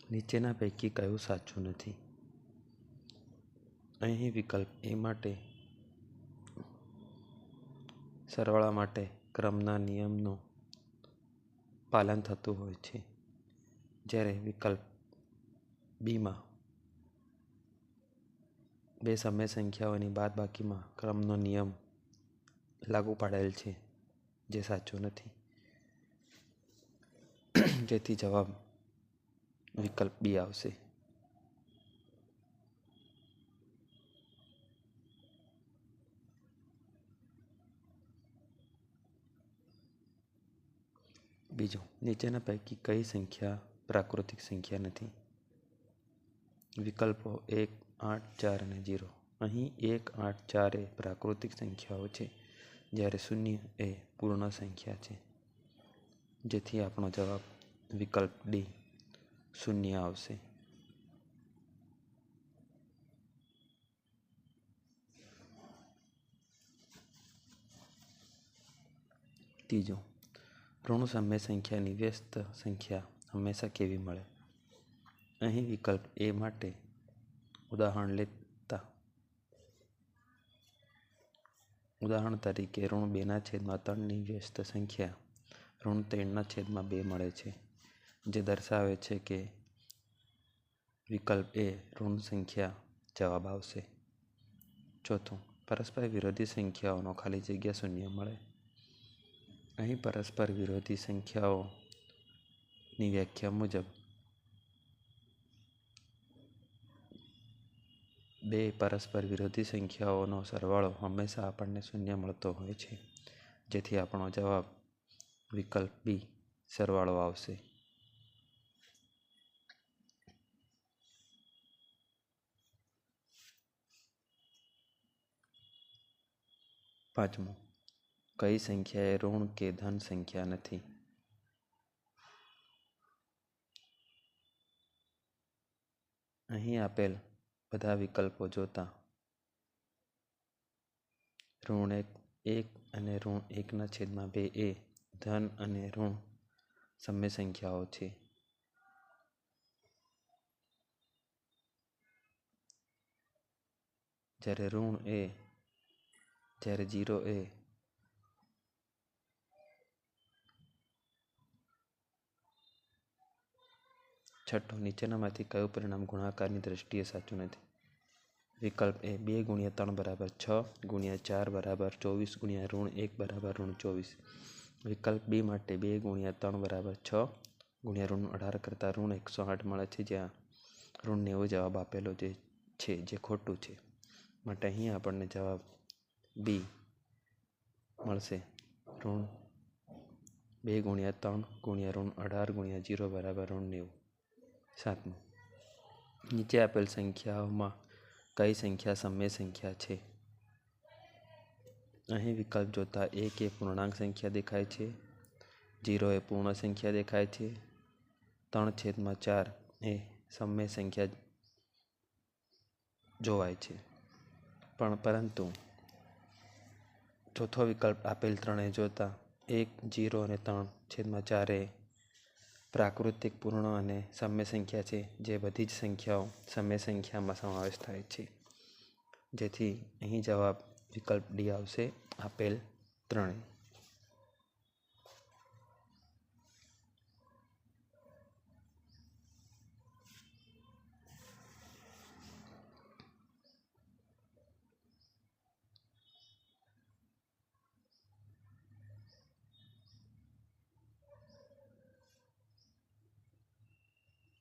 નીચેના પૈકી કયું સાચું નથી? અહીં વિકલ્પ એ માટે સરવાળા માટે ક્રમના નિયમનું પાલન થતું હોય છે, જ્યારે વિકલ્પ બીમાં બે સમય સંખ્યાઓની બાદબાકીમાં ક્રમનો નિયમ લાગુ પાડેલ છે, જે સાચો નથી. જેથી જવાબ વિકલ્પ બી આવશે. બીજું, નીચેના પૈકી કઈ સંખ્યા પ્રાકૃતિક સંખ્યા નથી? વિકલ્પો 1, 8, 4 અને 0. અહીં 1, 8, 4 એ પ્રાકૃતિક સંખ્યાઓ છે, જ્યારે 0 એ પૂર્ણ સંખ્યા છે. જેથી આપણો જવાબ વિકલ્પ ડી 0 આવશે. ત્રીજું, ઋણ સમય સંખ્યાની વ્યસ્ત સંખ્યા હંમેશા કેવી મળે? અહીં વિકલ્પ એ માટે ઉદાહરણ લેતા ઉદાહરણ તરીકે ઋણ 2/3ની વ્યસ્ત સંખ્યા ઋણ 3/2 મળે છે, જે દર્શાવે છે કે વિકલ્પ એ ઋણ સંખ્યા જવાબ આવશે. ચોથું, પરસ્પર વિરોધી સંખ્યાઓનો ખાલી જગ્યા શૂન્ય મળે. અહીં પરસ્પર વિરોધી સંખ્યાઓની વ્યાખ્યા મુજબ બે પરસ્પર વિરોધી સંખ્યાઓનો સરવાળો હંમેશા આપણને શૂન્ય મળતો હોય છે. જેથી આપણો જવાબ વિકલ્પ બી સરવાળો આવશે. પાંચમું, કઈ સંખ્યા એ ઋણ કે ધન સંખ્યા નથી? અહીં આપેલ બધા વિકલ્પો જોતા ઋણ 1 અને ઋણ 1/2 એ ધન અને ઋણ સમય સંખ્યાઓ છે. જ્યારે 0 એ છઠ્ઠું, નીચેનામાંથી કયું પરિણામ ગુણાકારની દ્રષ્ટિએ સાચું નથી? વિકલ્પ એ 2 × 3 = 6 × 4 = 24 × ઋણ 1 = ઋણ 24. વિકલ્પ બી માટે 2 × 3 = 6 × ઋણ 18 કરતાં ઋણ 108 મળે છે, જ્યાં ઋણ 90 જવાબ આપેલો છે, જે ખોટું છે. માટે અહીં આપણને જવાબ બી મળશે. 2 × 3 × ઋણ 18 × 0 = ઋણ 90. સાતમું, નીચે આપેલ સંખ્યાઓમાં કઈ સંખ્યા સમય સંખ્યા છે? અહીં વિકલ્પ જોતા 1 એ પૂર્ણાંક સંખ્યા દેખાય છે, 0 એ પૂર્ણ સંખ્યા દેખાય છે, 3/4 એ સમય સંખ્યા જોવાય છે. પરંતુ ચોથો વિકલ્પ આપેલ ત્રણેય જોતા 1, 0 અને 3/4 એ પ્રાકૃતિક, પૂર્ણ અને સમય સંખ્યા છે, જે બધી જ સંખ્યાઓ સમય સંખ્યામાં સમાવેશ થાય છે. જેથી અહીં જવાબ વિકલ્પ ડી આવશે, આપેલ ત્રણેય.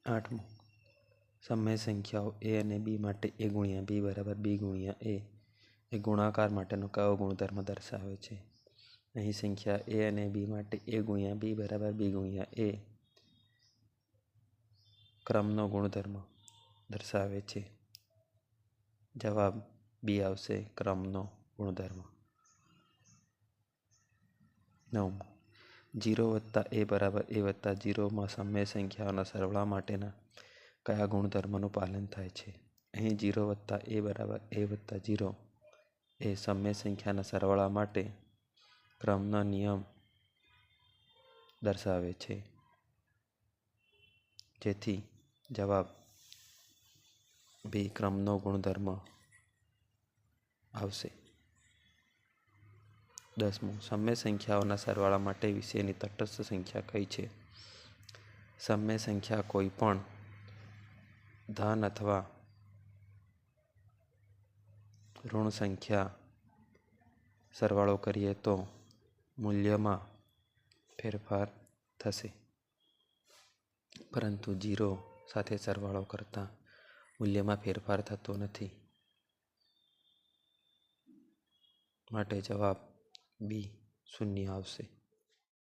આઠમું, સમય સંખ્યાઓ એ અને બી માટે a × b = b × a એ ગુણાકાર માટેનો કયો ગુણધર્મ દર્શાવે છે? અહીં સંખ્યા a અને b માટે a × b = b × a ક્રમનો ગુણધર્મ દર્શાવે છે. જવાબ બી આવશે, ક્રમનો ગુણધર્મ. 9. 0 + a = a + 0 માં સમય સંખ્યાઓના સરવાળા માટેના કયા ગુણધર્મનું પાલન થાય છે? અહીં 0 + a = a + 0 એ સમય સંખ્યાના સરવાળા માટે ક્રમનો નિયમ દર્શાવે છે. જેથી જવાબ બી ક્રમનો ગુણધર્મ આવશે. 10. સમય સંખ્યાઓના સરવાળા માટે વિશેની તટસ્થ સંખ્યા કઈ છે? સમય સંખ્યા કોઈ પણ ધન અથવા ઋણ સંખ્યા સરવાળો કરીએ તો મૂલ્યમાં ફેરફાર થશે, પરંતુ 0 સાથે સરવાળો કરતાં મૂલ્યમાં ફેરફાર થતો નથી. માટે જવાબ બી 0 આવશે.